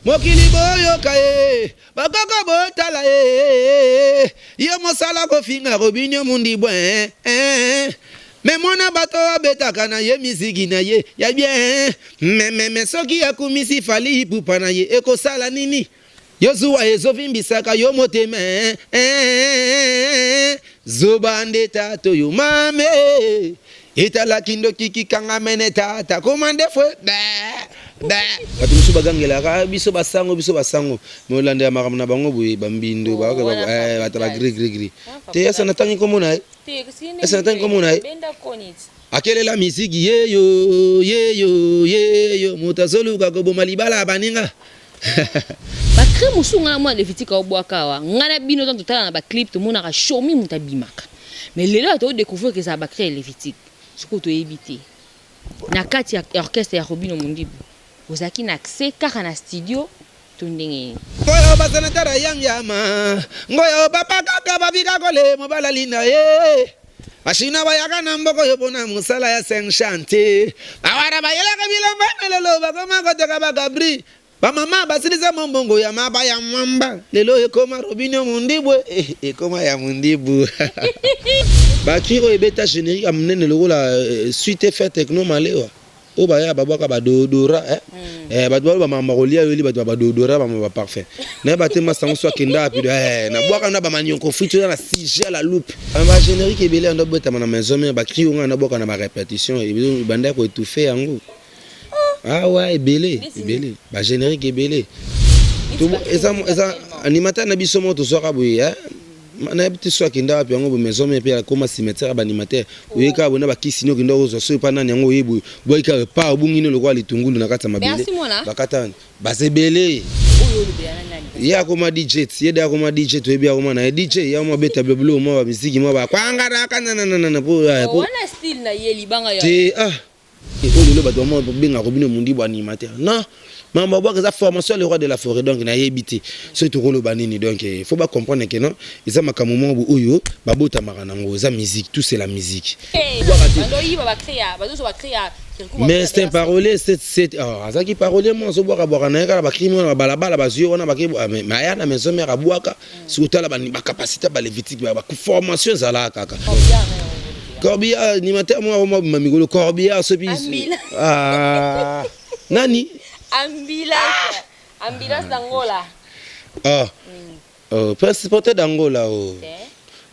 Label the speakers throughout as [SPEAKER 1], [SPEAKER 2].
[SPEAKER 1] Mokili boyo kae, bakoko botala yo mosala ko finga Robinho mundi bwe mais mwana bato betaka na ye miziki na ye ya bien mais soki akumisi fali pupa na ye ekosala nini yozuwa ezovimbisaka yo motema zobande tato yo mame itala kindo kiki kanga mene tata komande fwe batu musu bagangela ka biso basango molande ya makamna bango boye bambindo ba batala gri te yasa natangi komona esa natangi komona akele la misiki yeyo mutazoluka ko boma libala baninga
[SPEAKER 2] bakre musunga mwa levitika obwaka wa ngana bino tanto tala na ba clip to mona ka show mi mutabimaka mais lelo to découvrir que ça bakre levitika siko to éviter na kati ya orchestre ya Robinho Mundibu ozaki na accès kaka na studio tundenge
[SPEAKER 1] ngoya basana tara yama ngoya papa kaka babika kole mobala linda ashina bayaka na mboko yobona musala ya Saint-Chanté awara bayela kabila lelo bakoma koteka bagabri ba mama basiliza mbongo ya maba ya mwamba lelo ekoma Robinho Mundibu ekoma ya Mundibu bakiro ebeta générique amnene lokola suite fait techno malewa o ba ya babaka ba dodora ba ba mama rolia yoli ba dodora ba parfait na ba tema sango so kenda puis na bwaka na ba manyonko friture na CG la loupe ba générique ebele ndo beta na maison mais ba krio nga na boka na ba répétition et banda ko étouffer yango ah ouais ebele ba générique ebele tout eza animateur na biso moto so ka boye na petit so kinda puis yango maison mais puis comme cimetière ba animateur oyeka bona ba kisino kinda ozo so pa nani yango yebu boyika pa obungine lokwa litungulu na kata mabele bakata basebele ya koma DJ yeda koma DJ to ebia koma na DJ ya mo beta bleu mo ba musique mo ba kwangara kana na po
[SPEAKER 2] wana style na ye libanga ya
[SPEAKER 1] te le bato mo benga Robinho Mundibu animateur non mamba boka za formation le roi de la forêt donc na yebité c'est tout le banini donc il faut pas comprendre que non ils ont makamomo bu oyo babota makanango za musique tout c'est la musique mais c'est un parolier c'est ça qui parolier moi so boka boka na kala bakrimo na balabala bazio wana baki mais ya na maison mère abwaka surtout la ba capacité ba levitique ba formation za la kaka Corbia animateur moi mamigolo Corbia so bis nani
[SPEAKER 2] ambulance d'Angola
[SPEAKER 1] Prince porté d'Angola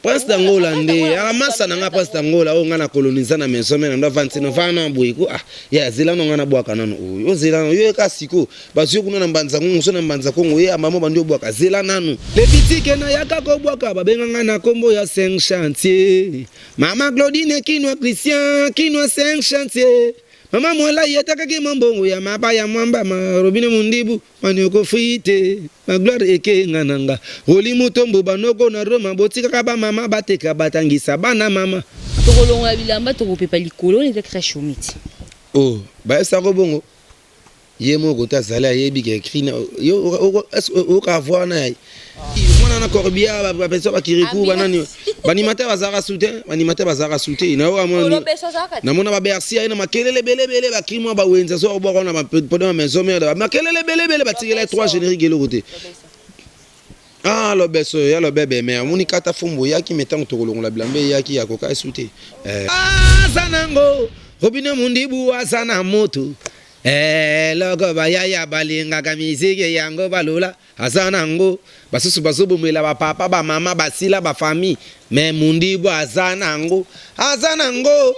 [SPEAKER 1] Prince d'Angola ndé amasa na nga Prince d'Angola o ngana coloniser na maison mais ndo 29 vana boyiko ya zela no ngana bwaka nano o zela no yo ka siko bazio kuna na mbanza ngungu so na mbanza kongo ye amamo bandio bwaka zela nanu le bitike na yaka ko bwaka babenga ngana kombo ya Saint-Chanté mama Claudine kinwa Christian kinwa Saint-Chanté mama mwala yetaka ki mbongo ya maba ya mwamba ma Robinho Mundibu manioko frite ma gloire eke ngananga oli mutombo banoko na Roma botika ka ba mama bateka batangisa bana mama
[SPEAKER 2] tokolonga bilamba tokopepa likolo ne très chomiti
[SPEAKER 1] ba sa ko bongo yemo ko tazala yebi ke écrit yo o ka voir na mwana na Corbia ba pesa ba kiriku banani banimateur bazara soutien na wa mona na mona ba bercy na makelele belebele ba krimo ba wenza so bo na ba pendant maison mère makelele belebele ba tirela 3 génériques le côté lo beso ya lo bebe mais moni kata fumbo ya ki metango tokolongo la blambe ya ki akoka soutien sanango Robinho Mundibu asana moto logo bayaya balinga kamizike yango balola azanango basusu bazobumela ba papa ba mama basila ba famille mais Mundibu azanango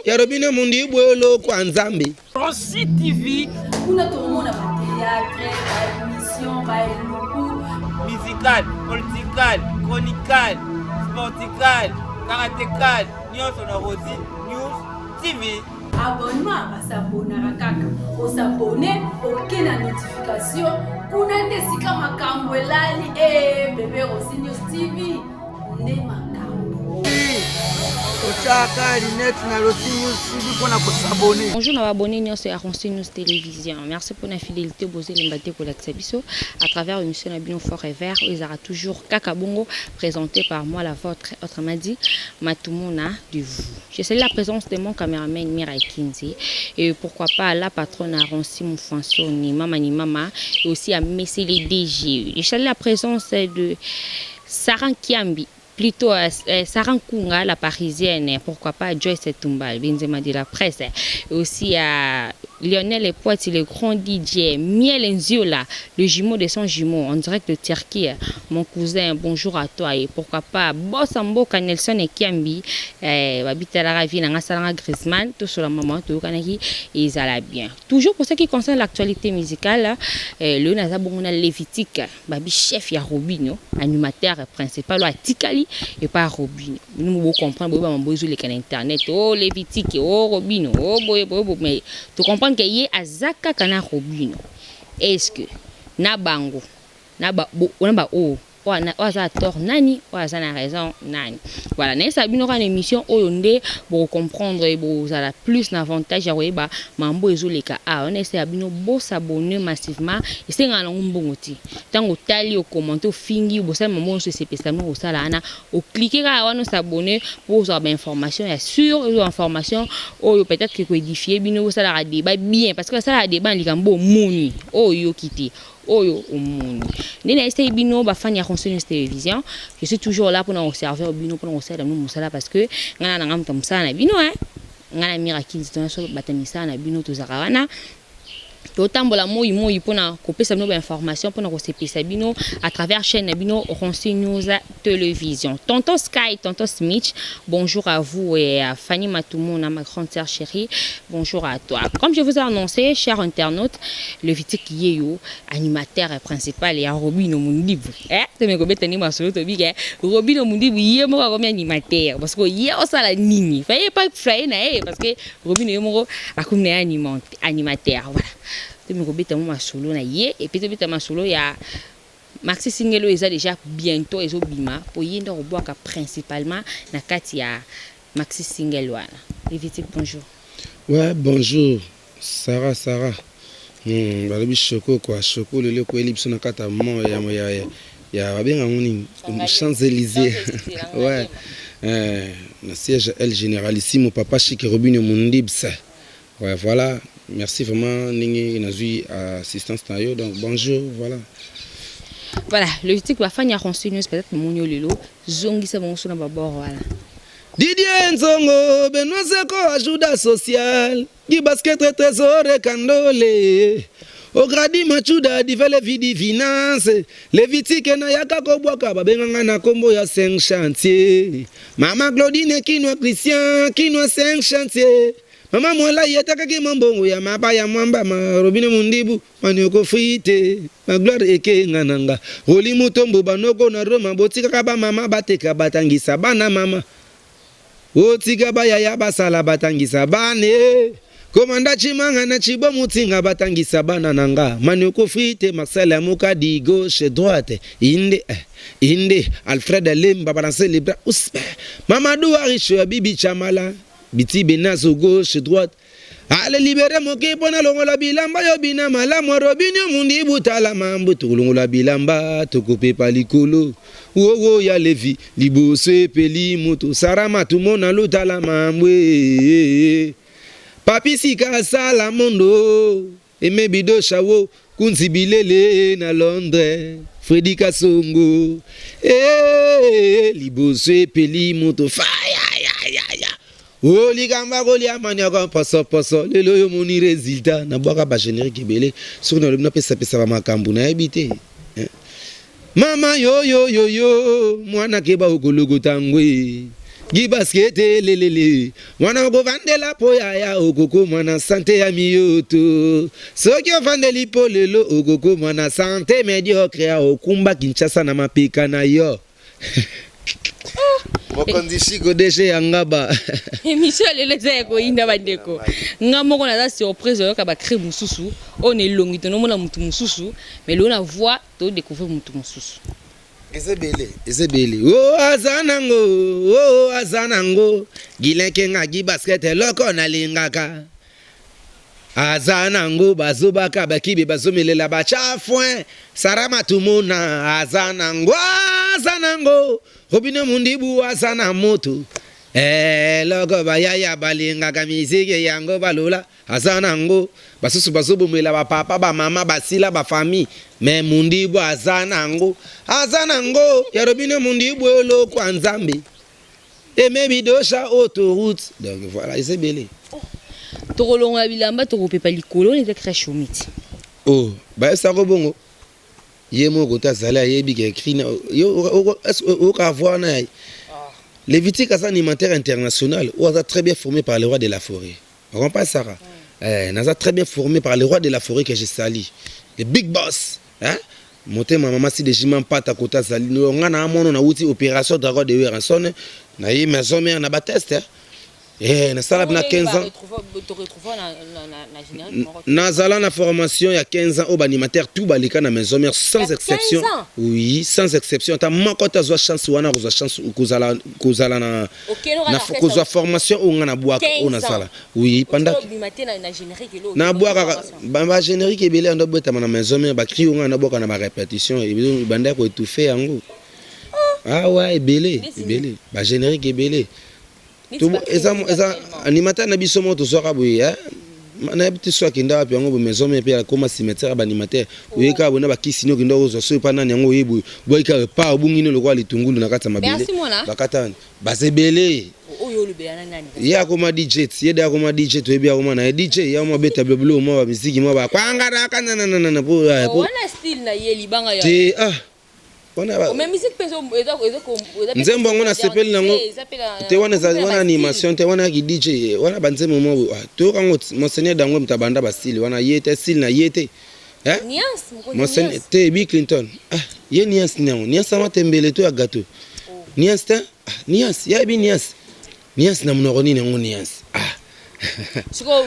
[SPEAKER 1] ya Robinho Mundibu lo kwa nzambe
[SPEAKER 3] Rossi TV
[SPEAKER 4] kuna tomona ba théâtre ba émission ba
[SPEAKER 3] musical political chronical sportical karatécal nyonso na Rossi News TV
[SPEAKER 4] abonnement basabonaka kaka osabone oke na notification kuna nde sika makambo elali bébé Rossi News TV nde makambo
[SPEAKER 2] Bonjour à abonnés sur Aronsi News Télévision. Merci pour la fidélité posée l'embâté pour l'exhibition à travers l'émission Nabino Forever. Ils aura toujours Kakabongo présenté par moi la vôtre. Autrement dit, Matumuna du vous. Je salue la présence de mon caméraman Mirai Kinzi et pourquoi pas la patronne Aronsi Moufanso ni Mama et aussi à Messi les DG. Je salue la présence de Saran Kiambi. Plutôt Saran Kunga, la parisienne, pourquoi pas Joyce Tumbal, Benzema de la presse, et aussi à Lionel Epoit, le grand DJ, Miel Nziola, le jumeau de son jumeau, en direct de Turquie, mon cousin, bonjour à toi, et pourquoi pas Bossambo, Nelson et Kiambi, Babita la Ravine, Angasalanga Griezmann, tout sur la maman, tout Kanaki, ils allaient bien. Toujours pour ce qui concerne l'actualité musicale, le Nazabongona Lévitique, Babi chef ya Robinho, animateur principal à Tikali, et pas Robinho. Nous comprenons que les internet, oh Lévitique, oh Robinho, oh mais tu comprends que y a Azaka kana Robinho. Est-ce que na bango na ba oh oza tort nani oza na raison nani. Voilà, na sabino kana émission oyonde pour comprendre et pour avoir plus d'avantages à ba mambo ezoleka on essaie abino bo s'abonner massivement et c'est ngana ngombongoti tango tali au commenter fingi bo ça mambo se spécialement au sala ana au cliquer ka wana s'abonner pour avoir information et sur information oyo peut-être que édifier bino ça la débat bien parce que ça la débat likambo moni oyo kiti Oyo Omoni. Nina essaye bino bafanya Aronsi News Télévision. Je suis toujours là pour nous observer bino pour nous observer nous musala parce que ngana ngam tam sana bino ngana miracle dans so batamisa na bino tozarawana. Totambola moi pour na kopesa bino information pour na kopesa bino à travers chaîne bino Aronsi News Télévision. Tonton Sky, Tonton Smith, bonjour à vous et à Fanny Matumuna, ma grande sœur chérie. Bonjour à toi. Comme je vous ai annoncé, chers internautes, le Vitik Yeyo, animateur principal et à Robinho Mundibu. Tu me connais tellement sur le big. Robinho Mundibu yé mo comme animateur parce que yé on la nini. Fallait pas flyer na parce que Robinho mo a comme animateur. Voilà. Tu me connais tellement solo na yé et puis tu me tellement solo ya Maxi Singelo est déjà bientôt et Zobima pour y aller au principalement na Katia Maxi Singelo. Les Vitik, bonjour.
[SPEAKER 1] Ouais, bonjour. Sarah. Balabi Choco quoi. Choco le ko elipso na kata mo ya bien ngoni Champs-Élysées. Ouais. Na siège El Généralissimo Papa Chic Robinho Mundibsa. Ouais, voilà. Merci vraiment ningi nazui assistance tayo donc bonjour voilà.
[SPEAKER 2] Voilà, le Vitik va faire Aronsi News peut-être mon lelo zongi sa bon sona babor voilà.
[SPEAKER 1] Didier Nzongo Benoît Zeko ajuda social di basket trésor kandole au gradi machuda divele vidi finance le Vitik na yaka ko boka babenga na kombo ya 5 chantier Mama Claudine Kinwa Christian Kinwa 5 chantier Mama Mola yetaka ki mambongo ya mapa ya mwamba ma Robinho Mundibu manioko frite ma gloire eke ngananga Oli mutombo banoko na Roma botika kaba mama bateka batangisa bana mama Otika baya ya basala batangisa bane Komanda chimanga na chibo mutinga batangisa bana nanga manioko frite Marcel Amuka di gauche droite inde Alfred Lemba balancer les bras uspe Mamadou Aricho Bibi Chamala Biti Benazo gauche droite Ale libere moke pona longola bilamba yo bina malamu Robinho Mundibu tala mambo tulongola bilamba tokope palikolo Wowo ya levi libose peli moto sarama tumona lutala mambo Papi sika sala mondo emebido shawo kunzi bilele na Londres Freddy Kasongo libose peli moto faya Oli gamba goli amani ako poso lelo yo moni résultat na boka ba générique belé sur na le pesa ba makambu na ebité Mama yo mwana keba okologo tangwe gi basket lelele mwana go vandela poya ya okoko mwana santé ya miyoto soki vandeli polelo okoko mwana santé médiocre ya okumba Kinshasa na mapika na yo Mokondishi godeshe yangaba.
[SPEAKER 2] Michel eleza ko inda bandeko. Ngamoko na za surprise yo ka ba créer mususu. On est longi to no mona mutu mususu, mais l'on a voix to découvrir mutu mususu.
[SPEAKER 1] Ezebele. Oh azanango. Gilenke ngagi basket loko na lingaka. Azanango bazubaka bakibi bazumelela bachafwe. Sarama tumuna azanango. Robino mundibu azana moto. Loko bayaya balingaka miziki yango balula. Azanango. Basusu bazubumela ba papa ba mama basila ba famille mais mundibu azanango ya robino mundibu lo kwa nzambe et maybe dosha autoroute donc voilà c'est belé
[SPEAKER 2] tokolonga bilamba tokopepa likolo on était très chomiti
[SPEAKER 1] oh ba ça robongo yemo kota zala yebi ke écrit yo o ka voir na Lévitique as alimentaire international ou a très bien formé par le roi de la forêt on comprend ça Naza très bien formé par le roi de la forêt que j'ai sali. Le big boss. Hein? Monté ma maman si de jiman pata kota sali. On a un outil opération dragon de Weranson. Na yi maison mère na batest. Na sala na 15 ans. Na zala na formation il y a 15 ans au animateur tout balika na maison mère sans exception. Oui, sans exception. Ta makota zo chance wana zo chance kozala na na formation ou na boaka ou na sala. Oui, pendant na boaka ba générique ebele ndo bota na maison mère ba cri ou na boka na ba répétition et banda ko étouffer yango. Ah ouais, ebele. Ba générique ebele. Tout eza animateur na biso moto soka boye na petit soka kinda wapi yango maison mais puis comme cimetière ba animateur oyeka bona ba kisino kinda ozo so pa nani yango yebu boyika pa obungine lokwa litungulu na kata mabele bakata bazebele
[SPEAKER 2] oyo lubela nani
[SPEAKER 1] ya koma DJ yeda koma DJ to ebi akoma na DJ ya mo beta bleu mo ba muziki mo ba kwanga kana na po
[SPEAKER 2] wana style na ye libanga ya
[SPEAKER 1] te
[SPEAKER 2] même musique penso
[SPEAKER 1] nzembo ngona sepeli nango te wana animation te wana ki DJ wana banzembo mo to kango monseigneur dango mtabanda ba style wana yete style na yete
[SPEAKER 2] Niance
[SPEAKER 1] monseigneur te Bill Clinton ye Niance nango Niance ma tembele to ya gâteau Niance te Niance ya bi Niance na mnoroni nango Niance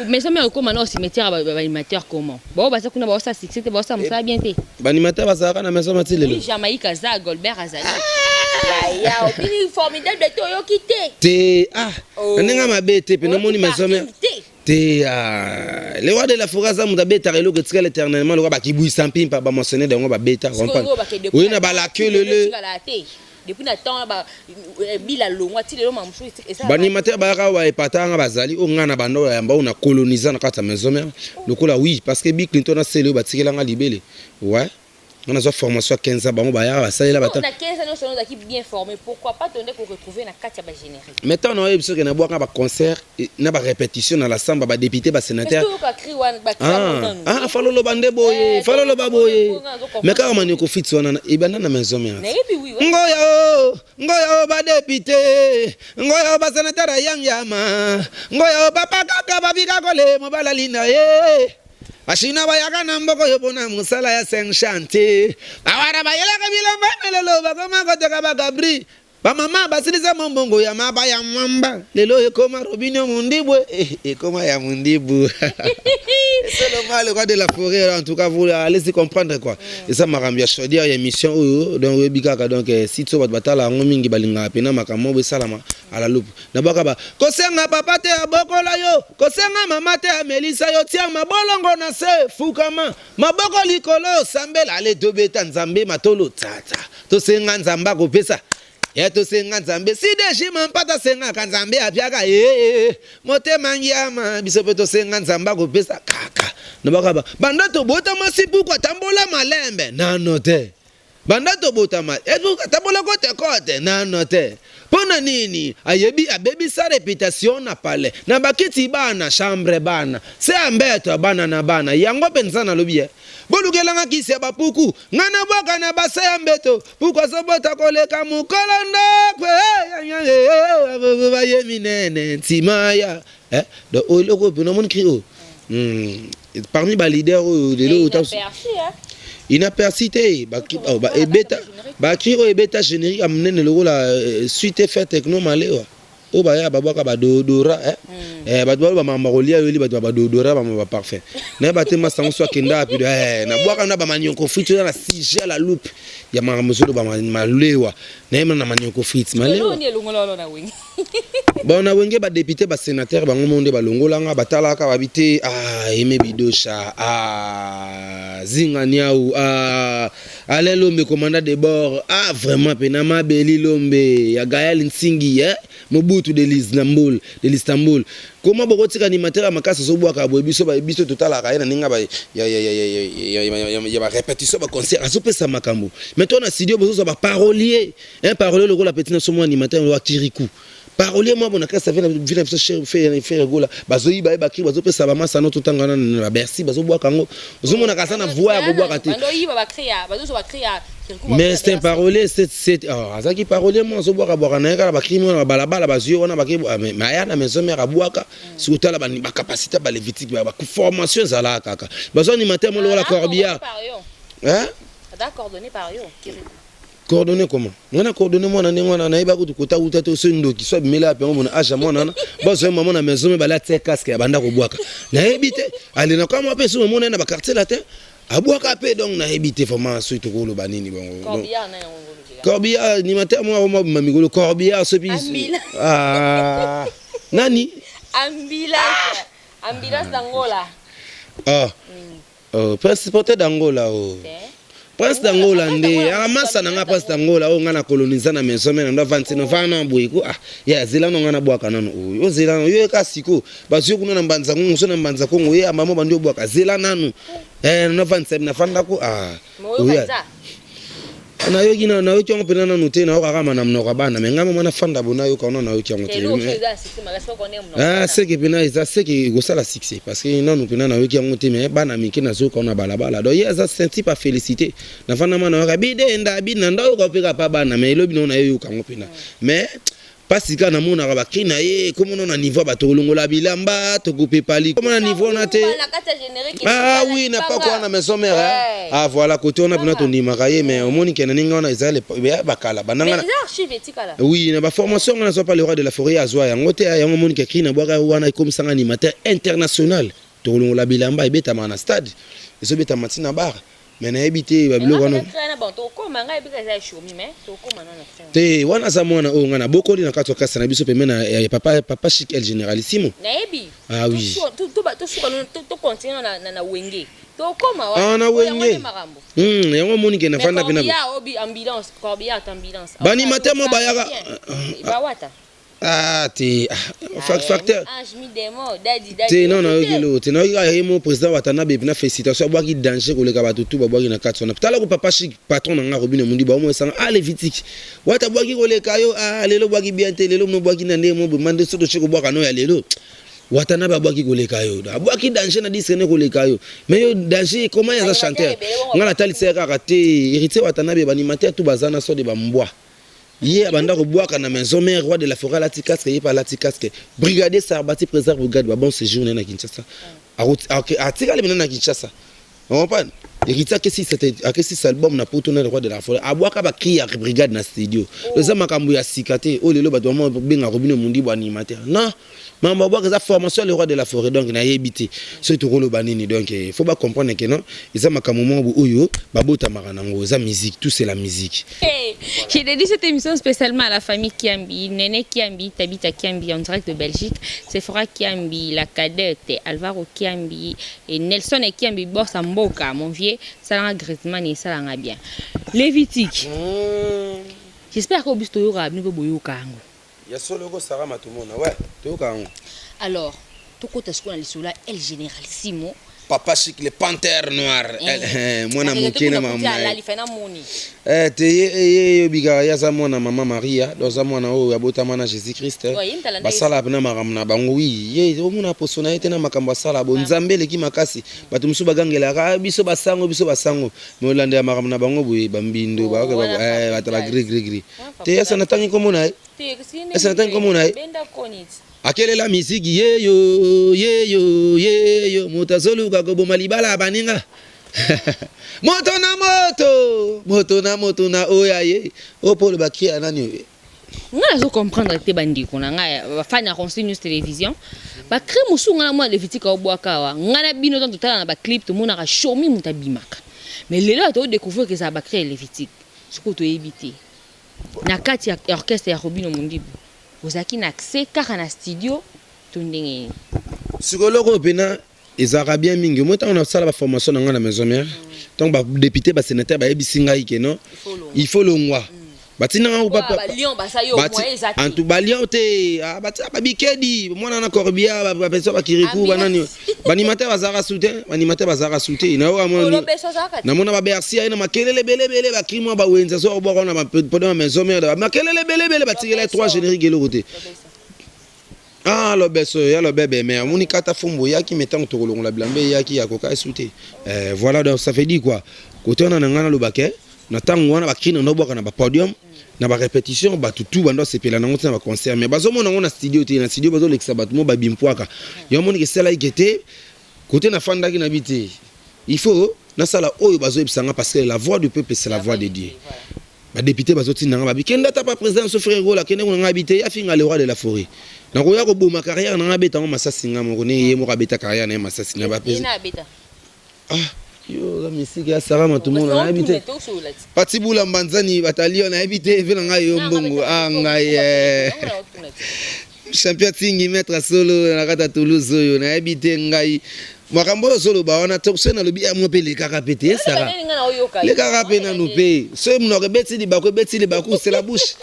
[SPEAKER 2] mais ça me comment au cimetière animateur comment bon bah ça kuna ba ça succès te ba ça ça bien te
[SPEAKER 1] ba animateur ba ça na maison matilelo
[SPEAKER 2] Jamaïque za Goldberg azali ya obili formidable to yo kité
[SPEAKER 1] te nenga mabete pe no moni maison te le roi de la forêt za muta beta relo que tsela éternellement le roi ba kibuisa mpimpa ba mentionner dango ba beta comprendre oui na ba la queue le
[SPEAKER 2] depuis na temps ba bila longwa ti lelo mamushu esa
[SPEAKER 1] ba animateur ba ka wa epatanga bazali o ngana bando ya mba una coloniser na kata maison mère lokola oui parce que Bill Clinton a selo ba tikela nga libele ouais on a une formation à 15 ans ba ya ba salela bata
[SPEAKER 2] na 15 ans on est bien formé pourquoi pas donner pour retrouver na kata ba générique
[SPEAKER 1] maintenant on a eu que na boka ba concert na ba répétition na la samba ba député ba sénateur falolo bande boye falolo ba boye mais quand on ko fit wana ibana na maison mère ngoya ba député ngoya ba sénateur yang yama ngoya papa kaka ba bika kole mo bala linda Ashina bayaka namboko yobona musala ya Saint-Chanté. Awara bayela kabila lelo bakoma koteka bagabri. Ba mama basiliza mombongo ya maba ya mwamba. Lelo ekoma robino mundibwe ekoma ya mundibu. C'est le mal roi de la forêt en tout cas vous allez comprendre quoi. Et ça m'a rambia chodia ya émission donc webikaka donc si to batala ngomingi balinga pena makambo salama à la loupe. Na bakaba kosenga papa te abokola yo, kosenga mama te amelisa yo tia mabolongo na se fukama. Maboko likolo sambela ale dobeta nzambe matolo tata. To senga nzamba ko pesa. Ya to senga nzambe si deji mampata senga kanzambe apiaka motema ngiama biso to senga nzamba ko pesa kaka no bakaba banda to bota masipu kwa tambola malembe nano te banda to bota ma etu tambola kote nano te pona nini ayebi abebi sa réputation na pale na bakiti bana chambre bana se ambeto bana na bana yango penza na lobi bolukelanga kisi ya bapuku ngana boka na base ya mbeto puko sobota koleka mukolanda kwe baye minene ntimaya do oloko pino mon crio parmi ba leader de l'autre il n'a persisté ba ebeta ba crio ebeta générique amnene le la suite fait techno malewa o ba ya ba boka ba dodora bato ba mamba kolia yo li bato ba dodora ba parfum na ba te masango so kenda puis na boka na ba manioko frites na sujet la loupe ya mamusolo ba malewa na na manioko frites malewa bon na wenge ba député ba sénateur ba ngomonde ba longolanga batalaka babite aime bidosha zinga niau alelo me commandant de bord vraiment penama beli lombe ya Gaël Nsingi Mobutu de l'Istanbul comment bokotika animateur ya makasa so bwaka bobiso ba biso totala ka na ninga ba ya ba répétition ba concert azopesa makambo maintenant na studio bozo ba parolier un parolier le la petite so mo animateur wa Kirikou parolier moi bon akasa vient faire gola bazoyi ba bakri bazopesa ba masa no totangana na Bercy bazobwaka ngo ozomona kasa na voix ya kobwaka te mais c'est un parolier c'est azaki parolier moi zo bwaka bwaka na kala bakri mo na balabala bazuyo wana bakri mais ya na maison mère abwaka sikutala ba capacité ba levitique ba formation zala kaka bazo animateur mo la Corbillard
[SPEAKER 2] coordonné par yo
[SPEAKER 1] coordonné comment on a coordonné moi na na iba ko kota uta to sendo ki so bimela pe mo na aja mo na bazo maman na maison me bala te casque banda ko bwaka na ebite ali na kwa mo pe so mo na ba quartier latin abwaka pe donc na ebite formation to ko lo banini bon Corbillard animateur moi mamigolo Corbillard so bi nani ambulance d'Angola Prince porté d'Angola Prince d'Angola ndé amasa nanga Prince d'Angola o ngana coloniser na maison mais ndo 29 vana boyiko ya zela no ngana bwaka nano o zela no yo ka siko bazo kuna na mbanza ngo so na mbanza ko ngo ya mama bandi bwaka zela nanu no 27 na fanda ko na yo gina na yo kyongo pena na note na ka kama na mnoka bana menga mama na fanda bona yo kaona na yo kyongo te c'est que pena isa c'est que go sala succès parce que non pena na yo kyongo te mais bana miki na zo kaona balabala do ya za senti pas félicité na fanda mana ka bide enda bina ndo ko peka pa bana mais lobi no na yo kango pena mais parce que na mona ba kina ye comme on a niveau ba tolongola bilamba to couper pali comme on a niveau na te oui n'a pas quoi na maison mère voilà côté on a bien ton dimakaye mais au moni kena ninga na izale ba kala bananga
[SPEAKER 2] mais les archives etikala
[SPEAKER 1] oui na ba formation on a so pas le roi de la forêt azwa yango te yango moni ke kina bwaka wana comme sanga animateur international tolongola bilamba ebeta mana stade eso beta matina bar mais na ebité ba biloko no te wana za mwana o ngana bokoli na katwa kasa na biso pemena papa chic el généralissimo
[SPEAKER 2] na ebi
[SPEAKER 1] oui
[SPEAKER 2] to continue na wenge to koma
[SPEAKER 1] na wenge yango moni ke na fanda pena
[SPEAKER 2] ambulance Corbillard ambulance
[SPEAKER 1] bani matema bayaka
[SPEAKER 2] bawata
[SPEAKER 1] facteur te non na yelo te na yemo président watana be na félicitation abwaki danger ko leka batutu babwaki na katso na tala ko papa chic patron na nga robine mundi ba mo sanga levitique wata bwaki ko leka yo lelo bwaki bien te lelo no bwaki na ndemo be mande so do chiko bwaka no ya lelo watana ba bwaki ko leka yo abwaki danger na disene ko leka yo mais yo danger comment ya chanteur ngala tali seka kate héritier watana be animateur tout bazana so de ba mbwa Hier, abanda robwaka na maison mère roi de la forêt la tikasque yé par la tikasque brigadier Sarbati préserve brigade ba bon séjour na Kinshasa atika le na Kinshasa on comprend héritier que si c'était que si album na poto na roi de la forêt abwaka ba crier brigade na studio les makambu ya sikate o lelo ba domo benga robine mundi bo animateur non mamba bwa ka formation le roi de la forêt donc na yebité c'est tout rolo banini donc il faut pas comprendre que non ils a makamomo bo oyo ba bota maranango za musique tout c'est la musique.
[SPEAKER 2] J'ai dédié cette émission spécialement à la famille Kiambi, Néné Kiambi, Tabita Kiambi en direct de Belgique, Sephora Kiambi, la cadette, Alvaro Kiambi et Nelson et Kiambi boss en Mboka, mon vieux, ça Griezmann et ça l'a bien. Lévitique. J'espère qu'au bus toyora nous boyo kango.
[SPEAKER 1] Ya solo go sarama tout le monde, ouais, toyoka kango.
[SPEAKER 2] Alors, tout côté ce qu'on a le sola El Généralissimo.
[SPEAKER 1] Papa chic le panthère noir mwana mokena mama te ye biga ya za mwana mama Maria do za mwana o abota mana Jésus Christ basala bana maramna bango wi ye omuna posona ete na makambo sala bo nzambe leki makasi batu musu bagangela ka biso basango molande ya maramna bango boye bambindo ba batala gri te ya sana tangi komona te sana tangi komona
[SPEAKER 2] benda konit
[SPEAKER 1] akele la musique yeyo mutazoluka ko boma libala baninga moto na oya ye o polo bakia nani
[SPEAKER 2] nga zo comprendre te bandiko na nga bafani ya Conseil News Télévision bacré mosu nga na mwana Levitique obwaka wa nga na bino tant totala na baclip tomonaka shomi muta bimaka mais lelo ato découvrir que ça bacré Levitique siko toyebi te na kati ya orchestre ya Robino Mondibu ozaki na accès kaka na studio to ndenge
[SPEAKER 1] Psychologue pena ezaka bien mingi moi tant on a sala ba formation na nga na maison mère tant ba député ba sénateur ba yebisinga ike non il faut le ngwa batina nga papa
[SPEAKER 2] balion basayo moyen ezaki
[SPEAKER 1] antu balion te batia ba bikedi mwana na corbia ba pesa ba kiriku banani banimateur bazara soutien na wa mona na mona ba bercia ina makelele belebele ba krimo ba wenza so bo na ba podema maison mère makelele belebele batikela 3 génériques elo côté. Ah, le beso, ya le bébé, mais on y kata fumbo, ya qui mettant tout le long la blambe, ya qui a coca sauté. Voilà, donc ça fait dire quoi? Côté on a un le baquet, on attend on a bakine, on a boire na podium, na ba répétition, ba tout bando c'est pela na on va concert, mais bazo on a studio, tu na studio bazo l'exabat mo ba bimpoaka. Ya mon qui c'est là qui côté na fanda qui n'habite. Il faut na sala oyo bazo ebsanga parce que la voix du peuple c'est la voix de Dieu. Ba député bazo tinanga ba bikenda ta pas président ce frère là kende on habité ya finga le roi de la forêt. Na ko ya ko boma carrière na ngabeta ngo masasinga mo ne ye mo kabeta carrière na masasinga ba pesa. Ah, yo la musique ya Sarama tout monde na habité. Patibula mbanzani batalio na habité vela ngai yo mbongo ah ngai champion tingi maître solo na kata Toulouse yo na habité ngai makambo solo ba wana tokse na lobi amwe pe le karapete Sara. Le karapete na nous pe. Ce mo ko beti di ba ko beti di ba ko c'est la bouche.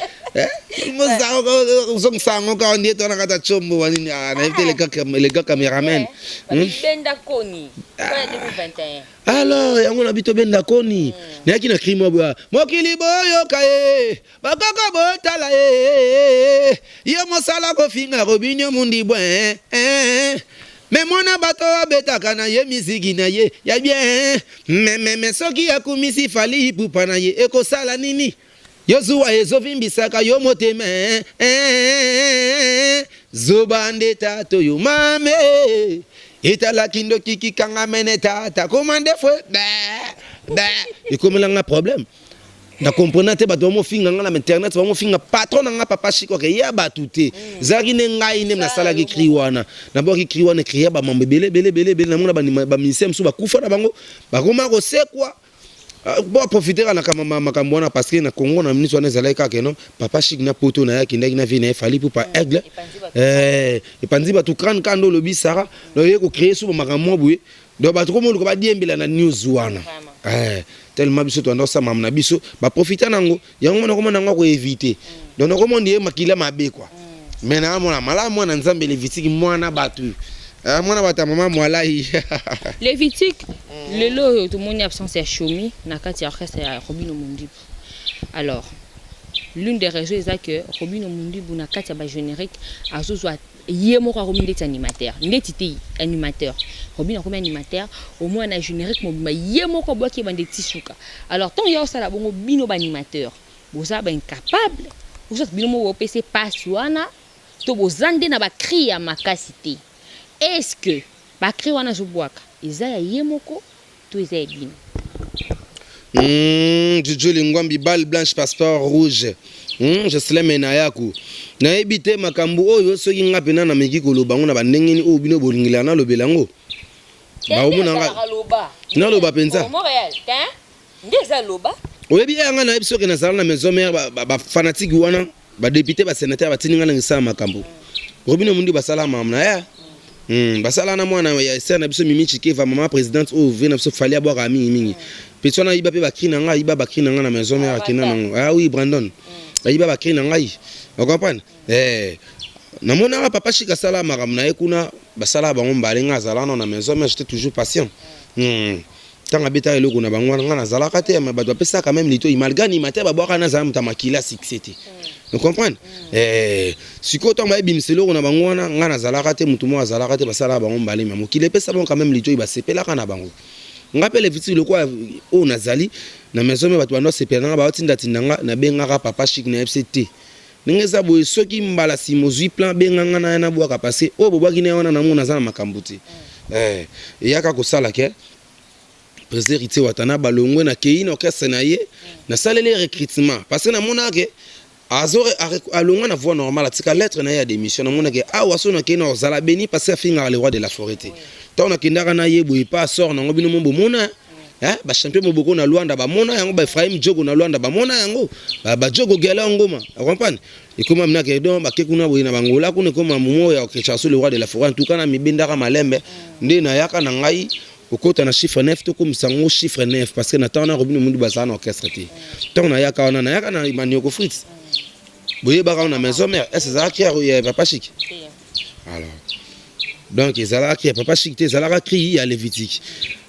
[SPEAKER 1] Usong sango ka ndi to na kata chombo wani na les gars cameraman.
[SPEAKER 2] Benda koni. Kwa 2021.
[SPEAKER 1] Alors yango na bito benda koni. Na yaki na crime bwa. Mokili boyo kae. Bakaka botala Yo mosala ko finga Robino Mondibu mais mona bato abetaka na ye misiki na ye ya bien mais soki akumisi fali pupa na ye ekosala nini yo zuwa ezovimbisaka yo motema zobande tato yo mame itala kindo kiki kanga mene tata komande fwe ba ikomelanga problème na comprendre te bato mo finga nga na internet ba mo finga patron nga papa chiko ke ya batuté zaki ne ngai ne na sala ki kriwana na bo ki kriwana kriya ba mambe bele na mona ba ministère msu ba kufa na bango ba koma ko sekwa bo profiter na kama makambo na parce que na Congo na ministre na zala ka ke non papa chik na poto na ya kindaki na vie na fali pour pas aigle et panzi ba tout kan kando lobi Sara no ye ko créer sou makambo buye do ba trop mo ko ba diembela na news wana tellement biso to ndo sa mamna biso ba profiter nango yango mona komona ngo ko éviter donc no komo ndiye makila mabe quoi mais na mona mala mwana nzambe Levitique mwana batu mwana bata mama mwalai
[SPEAKER 2] Levitique lelo to moni absence ya Chomi na kati ya orchestre ya Robino Mondibu. Alors l'une des raisons est que Robino Mondibu na kati ya ba générique azozwa yemo kwa Robino ndeti animateur ndeti te animateur Robino comme animateur au moins na générique mobima yemo ko boki bandeti suka. Alors tant ya osala bongo bino ba animateur boza ba incapable boza bino mo PC passe wana to bozande na ba cri ya makasité. Est-ce que ba cri wana zo boaka eza ya yemoko to eza ya bino?
[SPEAKER 1] Jojo Lingwambi balle blanche passeport rouge. Je se mena yaku. Na ebite makambu oyo soki ngape na meki koloba ngona bandengeni o bino bolingila na lobelango. Ba omona nga. Na loba penza.
[SPEAKER 2] Montréal, hein? Ndeza loba.
[SPEAKER 1] Oyebi yanga na ebiso ke na sala na maison mère ba fanatique wana, ba député ba sénateur ba tininga na ngisa makambu. Robino Mundi basala mamna ya. Basala na mwana ya sana biso mimi chikeva mama présidente o vena biso fali aboka ami mingi. Petona iba pe ba krina nga iba ba krina nga na maison mère akina na. Ah oui Brandon. Iba ba krina nga. Vous comprenez? Na mona papa chika sala makamna ekuna basala bango mbale nga zala na maison mère j'étais toujours patient. Tanga beta eloko na bango nga na zala kate ma bato pesa quand même lito imalgani mate ba boka na zala mtamakila succès. Vous comprenez? Siko to ma bimselo na bango nga na zala kate mutu mo zala kate basala bango mbale ma mokile pesa bon quand même lito iba sepela kana bango. Ngapele viti loko o nazali na maison me bato bando sepela ba tinda tindanga na benga papa chic na FCT. Ningeza boye soki mbala simozui plan benganga na na boka passer o bobaki na wana na mona za makambuti. Yaka ko sala ke président Rité Watana balongwe na kei na orchestre na ye na salele recrutement parce que na mona ke azore alonga na voix normale tika lettre na ya démission na mona ke awa so na ke na zala beni parce que finga le roi de la forêt tant na kindaka na yebo pas sort na ngobino mombo mona ba champion moboko na Luanda ba mona yango ba Ephraim Jogo na Luanda ba mona yango ba Jogo gela ngoma comprendre et comme amna ke don ba ke kuna boina bangola kuna comme momo ya ke chaso le roi de la forêt en tout cas na mibendaka malembe nde na yaka na ngai okota na chiffre 9 to comme sango chiffre 9 parce que na tant na robino mundu bazana orchestre ti tant na yaka na manioko fritz boye ba na maison mère est-ce ça qui a papa chic alors donc ezala qui papa chic te ezala cri ya Lévitique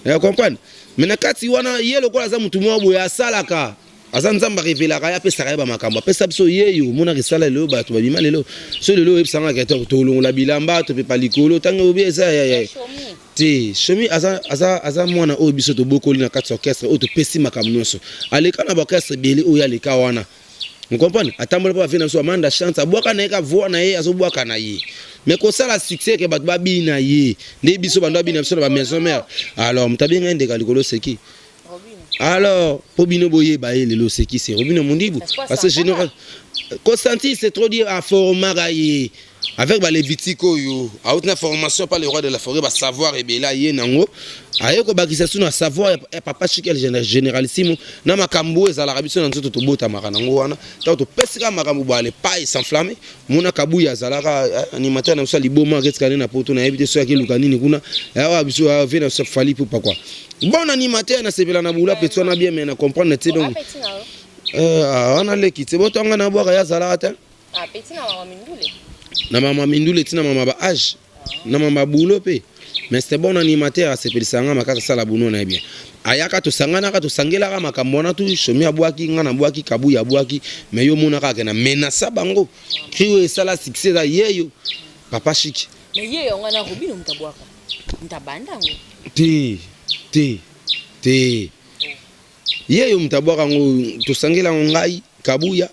[SPEAKER 1] vous comprenez mais na kati wana ye lokola za mutu mwa boya salaka azanzamba revelaka ya pesa kayeba makambo pesa biso yeyo mona risala lelo bato babima lelo so lelo ebisanga ka to longola bilamba to pe palikolo tango obi eza ya ti shemi aza mwana o biso to bokoli na kati orchestre o to pesi makambo nyonso aleka na orchestre bele o ya leka wana vous comprenez atambola pa vina so amanda chance abwaka na eka voix na ye azobwaka na ye mais ko sala succès ke bato babina ye nde biso bando babina biso ba maison mère alors mutabenga ndeka likolo seki alors pobino boye ba lelo seki c'est Robino Mundibu parce que général Constantine c'est trop dire à formaga avec ba Lévitique yo a haute formation par le roi de la forêt ba savoir et bela ye nango ayeko bakisa suna savoir papa chikel généralissimo na makambo ezala rabiso na nzoto to bota maka nango wana ta to pesika makambo ba le pas s'enflammer mona kabuya zalaka animateur na so liboma ketikane na poto na yebite so yakiluka nini kuna ya biso vena so fali pour pas quoi bon animateur na sepela na bula petso na bien mais na comprendre te donc on a l'équipe botonga na boka ya zalata
[SPEAKER 2] petit na mama mindule
[SPEAKER 1] na mama mindule tina mama ba âge na mama bulo pe mais c'est bon animateur a sepelisanga makasa sala buno na bien ayaka to sangana ka to sangela ka makambo na tu shomi abwaki ngana bwaki kabu ya bwaki mais yo mona ka na menasa bango kriyo esala succès da yeyo papa chic
[SPEAKER 2] mais yeyo ngana Robino mtabwaka mtabanda ngo te yeyo mtabwaka ngo to sangela ngai kabuya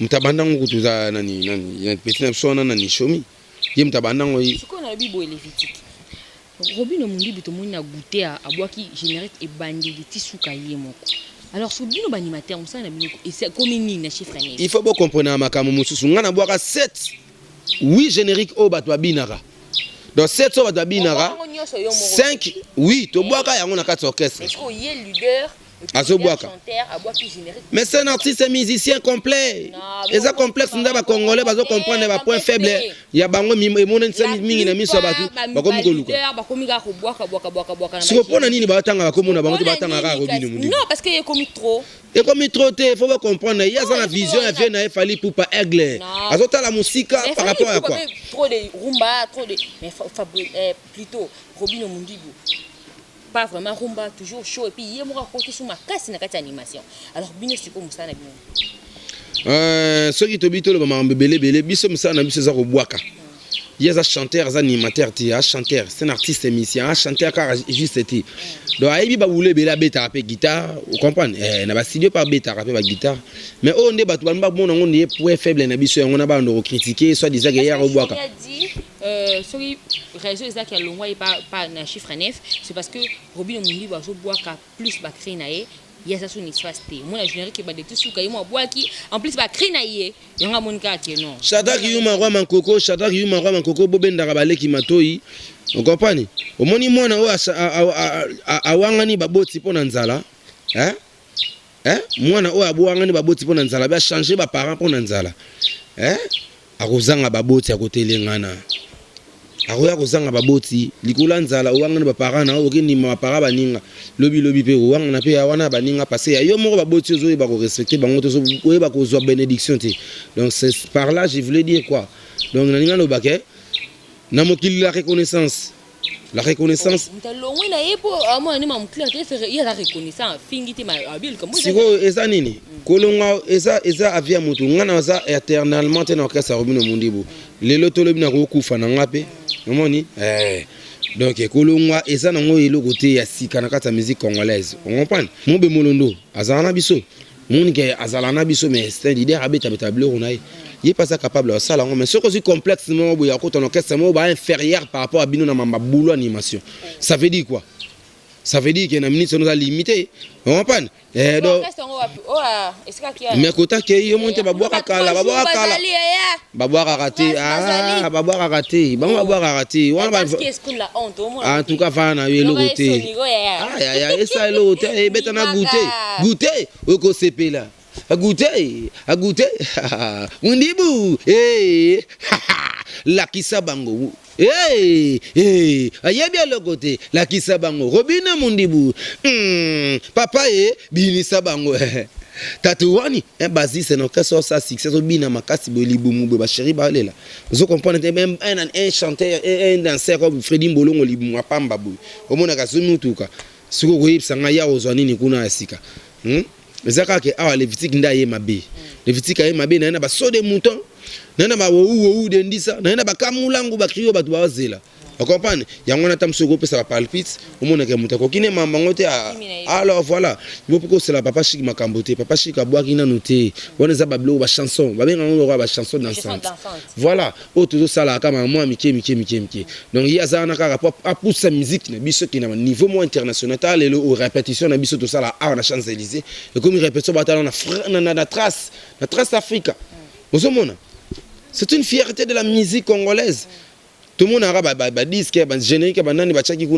[SPEAKER 2] mtabanda ngo kutuza nani petit na sona nani shomi ye mtabanda ngo sikona bibo Lévitique Robino Mundibu to moni na goûter abwaki générique et bandeli tisuka ye moko alors sur bino banimateur on ça na bino et c'est comme une chiffre né
[SPEAKER 1] il faut bien comprendre makambo mususu ngana bwaka 7 8 générique o bato babinaka donc 7 so bato babinaka 5 oui to bwaka yango na kati orchestre
[SPEAKER 2] est-ce qu'il y a leader
[SPEAKER 1] mais c'est un artiste musicien complet. Et ça complexe nous va congolais bazo comprendre ba point faible. Ya bango mona nsami mingi na miso batu bakomi koluka. Si vous prenez nini ba tanga bakomona bango to batanga ka Robino Mundibu.
[SPEAKER 2] Non parce que il commis trop.
[SPEAKER 1] Et comme trop te faut comprendre il y a ça la vision elle vient na fali pour pas aigle. Azota la musique par rapport à quoi?
[SPEAKER 2] Trop de rumba, trop de mais plutôt Robino Mundibu. Pas vraiment rumba toujours chaud et puis il y a moi côté sur ma casse na kati animation alors bino c'est comme ça na bino
[SPEAKER 1] ceux qui te bito le maman belé biso msa na biso za ko bwaka il y a des chanteurs des animateurs ti chanteur c'est un artiste musicien un chanteur car juste ti donc aibi ba boule bela beta pe guitare vous comprenez na ba studio pas beta pe ba guitare mais on ne batu ba bona on est point faible na biso on a ba ndo critiquer soit disait que hier au bwaka
[SPEAKER 2] sorry réseau est qui a longwa et pas na chiffre 9 c'est parce que Robino Mundibu va so bwaka plus ba créer na ye il y a ça son espace té moi la générique ba de tout souka moi bwaki en plus ba créer na ye yanga monika ke non
[SPEAKER 1] Shadrack Yuma roi mankoko bobenda ka baleki matoi vous comprenez au moni mwana o awangani baboti pona nzala mwana o abwangani baboti pona nzala ba changer ba parents pona nzala akozanga baboti akotelengana akoya kozanga baboti likula nzala owangana ba parents na okindi ma parents baninga lobi pe owangana pe awana baninga passer yo moko baboti ozo ba ko respecter bango to oye ba ko zo bénédiction te donc c'est par là je voulais dire quoi donc naninga lo baké na mokili la reconnaissance
[SPEAKER 2] mtalongwe na yepo amona ni mamcleur te faire il y a la reconnaissance fingiti ma abil comme
[SPEAKER 1] siko eza nini kolonga eza avia mutu ngana za éternellement te na orchestre Robino Mundibu lelo tolobi na ko kufa na ngape omoni donc kolonga eza nango eloko te ya sika na kata musique congolaise on comprend mobe molondo azana biso munike azalana biso mais c'est leader abeta betablo onaye il pas ça capable ça là mais ce que c'est complexe moi boya ko ton orchestre moi ba inférieur par rapport à bino na mamba boulot animation ça veut dire quoi ça veut dire que na minute nous a limité on comprend donc mais kota ke yo monte ba boire kala ba boire raté ba boire raté on va en tout cas va na yo le côté ya esa le côté beta na goûter oko sepe là à goûter Mundibu la kisabango ayebi à le côté la kisabango Robina Mundibu papa bini sabango Tatouani basi c'est notre sort ça succès bina makasi bolibu mu ba chéri ba lela vous comprenez même un chanteur un danseur comme Freddy Mbolongo libu apamba bu omona ka sunu tuka siko koyipsa ngaya ozwani ni kuna asika ezaka ke awa Levitique ndaye mabe Levitique aye mabe na ba so de mouton na ba wo de ndisa na ba kamulangu ba kriyo ba tuwazela vous comprenez yango na tam soko pesa ba palpite omona ke mutako kine mama ngote alors voilà il faut que c'est la papa chic makambote papa chic aboa kina noté on za ba blo ba chanson ba benga ngo ba chanson dansante voilà o tout ça là kama moi mike donc il y a ça na ka pour pousser musique na biso ki na niveau moins international et le répétition na biso tout ça là à la Champs-Élysées et comme répétition ba na trace Africa vous mona c'est une fierté de la musique congolaise. Tout le monde a dit que le générique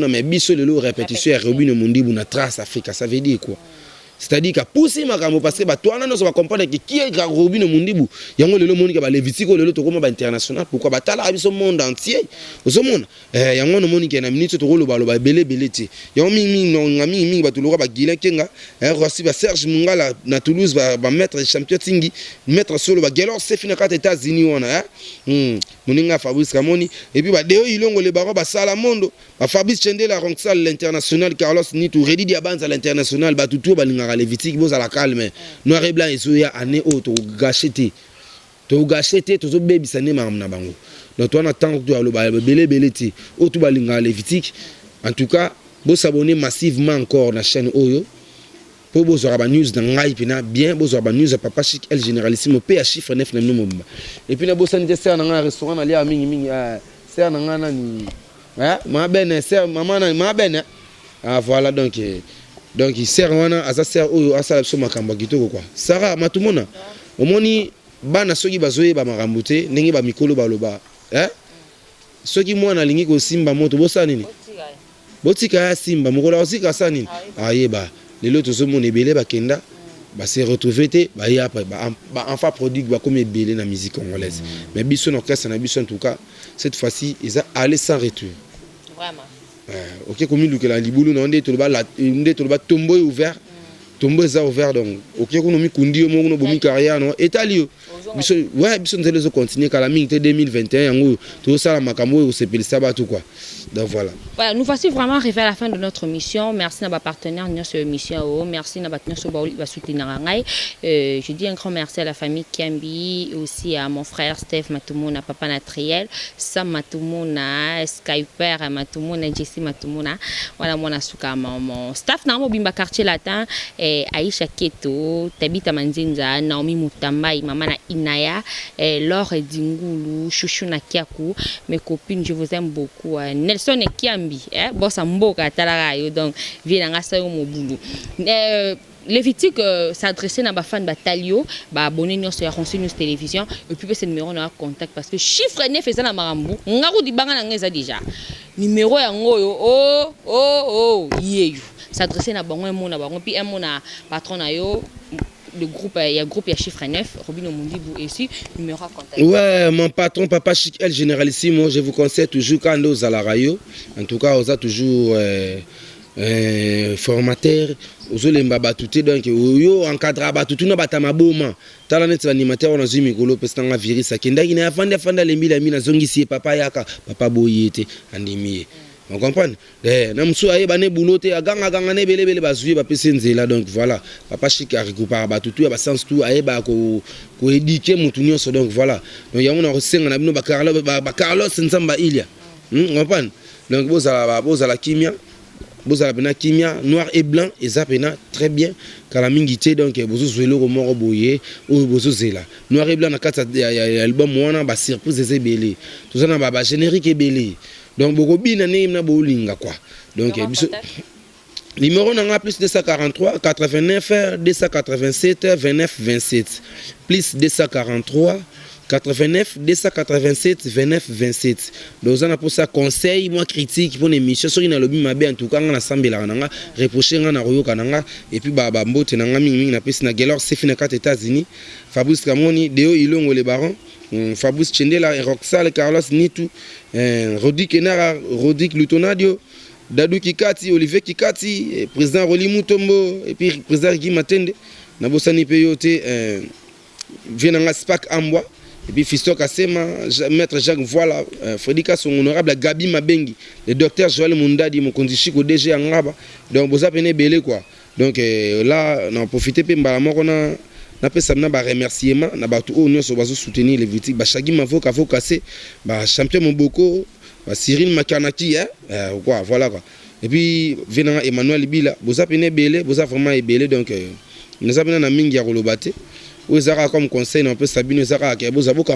[SPEAKER 1] mais biso le répétition et Robino Mundibu na trace Africa, ça veut dire quoi? C'est-à-dire que pousser makambo parce que toi on va comprendre que qui est Robino Mundibu yango le monde ba Levitique le to comme international pourquoi ba tala biso monde entier ozomona yango no moni ke na minute to lo ba belé ti yango mingi ba to lo ba gila kenga Rossi ba Serge Mungala na Toulouse ba maître champion tingi maître solo ba Gelor c'est fina ka États-Unis wana moninga Fabrice Kamoni et puis ba deo ilongo le baro ba sala mondo ba Fabrice Chendela Ronxal l'international Carlos Nitu Redi Diabanza l'international ba tutu ba linga Levitique boza la calme noir et blanc ezoya année auto gâcheté to baby sané mamna bango donc toi on attend que le belé ti auto ba linga Levitique en tout cas vous s'abonner massivement encore na chaîne Oyo pour vous avoir news dans ngai pina bien vous avoir news papa chic el généralissimo PH chiffre 9 na nomba et puis na bo sanité ser na restaurant na lia mingi ser na ngana ni ma ben ser maman na ma ben voilà donc il sert wana asa sert oyo asa so makamba kitoko quoi Sarah matumona omoni bana soki bazoye ba makambote ndenge ba mikolo baloba soki mwana lingi ko simba moto bosa nini botika ya simba mokola osika sa nini ayeba lelo tozo mona ebele bakenda ba se retrouver te ba ya après ba enfin produit ba comme ebele na musique congolaise mais biso na orchestre na biso en tout cas cette fois-ci ils a allé sans retour
[SPEAKER 2] vraiment
[SPEAKER 1] ok comme il la libulu na ndé to ba tombeau ouvert tombeau za ouvert donc ok ko no mi kundi yo mo no bomi carrière no etalio biso biso nzelo zo continuer kala mingi te 2021 yango to sala makambo o sepelisa ba tout quoi donc voilà
[SPEAKER 2] nous voici vraiment arrivés à la fin de notre mission. Merci à nos partenaires de notre mission. Merci à nos soutenir. Je dis un grand merci à la famille Kiambi, aussi à mon frère Steph Matumona, papa Natriel, Sam Matumona, Skyper Matumona, Jessie Matumona. Voilà mon asuka, mon staff na mo bimba quartier latin et Aisha Keto, Tabita Manzinza, Naomi Mutamba, Maman Inaya, Laure Dingulu, Chouchou Nakiaku, mes copines, je vous aime beaucoup. Nelson et Kiambi, bossa mboka talarayo donc vient ngasa yo mobulu. Levitique s'adresser na ba fan batalio ba abonner nous sur Ronsi News Télévision et puis ce numéro na contact parce que chiffre 9 eza na marambu ngaru di banga na ngeza déjà numéro ya ngoyo yeyu s'adresser na bango mona bango puis un mona patron na yo le groupe il y a groupe il y a chiffre 9 Robino Mundibu et ici numéro à contact. Ouais, mon patron papa Chic El Généralissimo, je vous conseille toujours quand nous à la radio. En tout cas, on a toujours formateur, aux olemba batouté donc yo encadra batouté na batama boma. Tala net animateur on a zimi mikolo pestanga virus akenda ina fanda lembi la mina zongisi papa yaka papa boyete andimi. On comprend? Na msu aye bane bulote aganga ne belebele bazuye ba pese nzela donc voilà papa Chic a récupéré ba tutu ba sens tout aye ba ko éduquer mutu nyonso donc voilà donc yango na resenga na bino ba Carlos Nzamba Ilia on comprend donc bozala kimia bozala bena kimia noir et blanc et ça pena très bien kala mingité donc bozo zwelo ko moko boye o bozo zela noir et blanc na kata album wana ba surprise ezebele tout ça na ba générique ebele donc beaucoup bien na bolinga quoi donc
[SPEAKER 1] Numéro nanga plus 243 89 287 29 27. Plus 243 89 287 29 27. Donc on a pour ça conseil moi critique pour l'émission sur une lobby mabe en tout cas on a sambela nanga reprocher nga na royo kananga et puis ba mbote nanga mingi na pesi na gelor c'est fina 4 États-Unis Fabrice Kamoni Deo Ilongo les barons Fabrice Chendela Roxal Carlos Nitu Rodi Kenara Rodi Lutonadio Dadou Kikati, Olivier Kikati, président Roli Mutombo, et puis président Guy Matende, Nabosani Peyote, Vienanga Spak Amwa, et puis Fisto Kasema, maître Jacques Voilà, Frédéric son honorable Gabi Mabengi, le docteur Joël Mundadi, mon condition au DG Angaba, donc vous avez belé quoi. Donc là, on a profité pour on a fait ça, un remerciement, on a tout soutenir les victimes, Chagui Mavoka, Vokase, champion Moboko. Cyril Makanaki, quoi, voilà quoi. Et puis, venant Emmanuel Bila, vous avez belé, vous avez vraiment belé, donc nous avons un mingi à relobate. Vous avez comme conseil, on peut Sabine, vous avez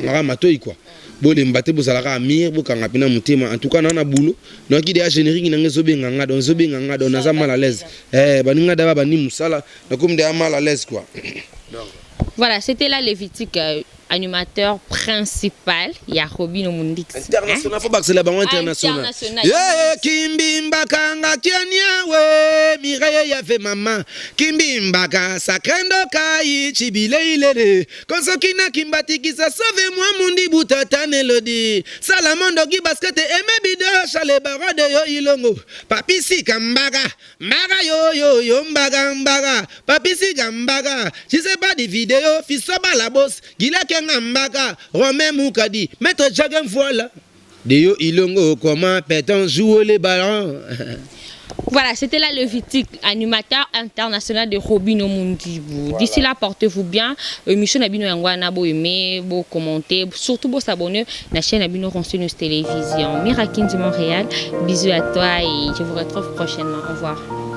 [SPEAKER 1] un matoy quoi. Vous avez un vous avez un mire, vous avez un mutema. En tout cas, on a un boulot. Donc, il y a un générique qui est zobenganga, donc zobenganga, donc on a mal à l'aise. Baninga d'aba bani musala, donc comme des mal à l'aise quoi.
[SPEAKER 2] Voilà, c'était là Lévitique, animateur principal. Il y a Robin Omundix.
[SPEAKER 1] International, faut pas que c'est là-bas international. Kimbimba kanga kianiawe, Mireille ya fait maman. Kimbimba ka sakrendo kai chibile ilere. Konsokina kimbati kisa sauve moi mundi butata nelodi. Salamondo gi basket eme bido chale barode yo ilongo. Papisi kambaga, mbaga yo mbaga mbaga. Papisi kambaga. Si c'est pas des vidéos, fisoba la bosse. Gila Mbaga, Romain Moukadi, maître Jagem voilà. Deyo Ilongo, comment peut-on jouer les ballons?
[SPEAKER 2] Voilà, c'était là le Vitique, animateur international de Robin Omundibou. Voilà. D'ici là, portez-vous bien. Mission Nabino Yangwana, bo aimer, bo commenter, surtout bo s'abonner à la chaîne Nabino News Télévision. Mirakin du Montréal, bisous à toi et je vous retrouve prochainement. Au revoir.